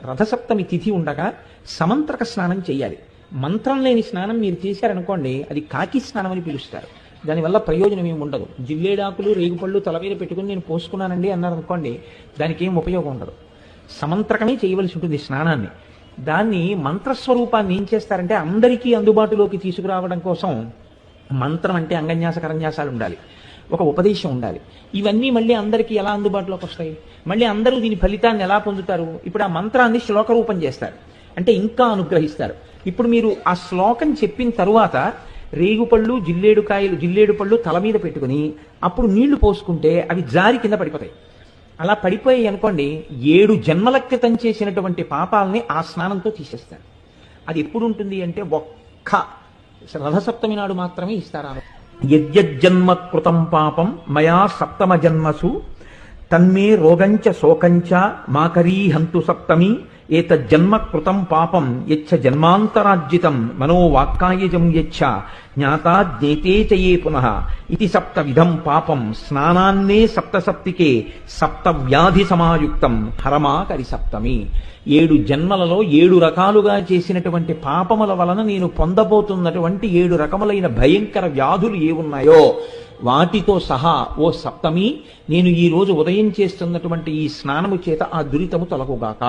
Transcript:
రథసప్తమి తిథి ఉండగా సమంత్రక స్నానం చేయాలి. మంత్రం లేని స్నానం మీరు చేశారనుకోండి, అది కాకి స్నానం అని పిలుస్తారు. దానివల్ల ప్రయోజనం ఏమి ఉండదు. జిల్లేడాకులు రేగుపళ్ళు తల మీద పెట్టుకుని నేను పోసుకున్నానండి అన్నారనుకోండి, దానికి ఏం ఉపయోగం ఉండదు. సమంత్రకమే చేయవలసి ఉంటుంది స్నానాన్ని. దాన్ని మంత్రస్వరూపాన్ని ఏం చేస్తారంటే అందరికీ అందుబాటులోకి తీసుకురావడం కోసం మంత్రం అంటే అంగన్యాస కరన్యాసాలు ఉండాలి, ఒక ఉపదేశం ఉండాలి. ఇవన్నీ మళ్ళీ అందరికీ ఎలా అందుబాటులోకి వస్తాయి? మళ్ళీ అందరూ దీని ఫలితాన్ని ఎలా పొందుతారు? ఇప్పుడు ఆ మంత్రాన్ని శ్లోక రూపం చేస్తారు, అంటే ఇంకా అనుగ్రహిస్తారు. ఇప్పుడు మీరు ఆ శ్లోకం చెప్పిన తరువాత రేగుపళ్ళు జిల్లేడు పళ్ళు తల మీద పెట్టుకుని అప్పుడు నీళ్లు పోసుకుంటే అవి జారి కింద పడిపోతాయి. అలా పడిపోయాయి అనుకోండి, 7 జన్మల క్రితం చేసినటువంటి పాపాలని ఆ స్నానంతో తీసేస్తారు. అది ఎప్పుడు ఉంటుంది అంటే ఒక్క రథసప్తమి నాడు మాత్రమే ఇస్తారు. యజ్జన్మ కృతం పాపం మయా సప్తమ జన్మసు తన్మే రోగంచ శోకంచ మాకరీహంతు సప్తమి ఏతజ్జన్మ కృతం పాపం యచ్చ జన్మాంతరార్జితం మనోవాక్కాయజం యచ్చ జ్ఞాతా జ్ఞేతే చయే పునః ఇది సప్తవిధం పాపం స్నానాన్నే సప్తసప్తికే సప్తవ్యాధి సమాయుక్తం హరమాకరి సప్తమి. 7 జన్మలలో 7 రకాలుగా చేసినటువంటి పాపముల వలన నేను పొందబోతున్నటువంటి 7 రకములైన భయంకర వ్యాధులు ఏ ఉన్నాయో వాటితో సహా ఓ సప్తమి, నేను ఈ రోజు ఉదయం చేస్తున్నటువంటి ఈ స్నానము చేత ఆ దురితము తొలగుగాక.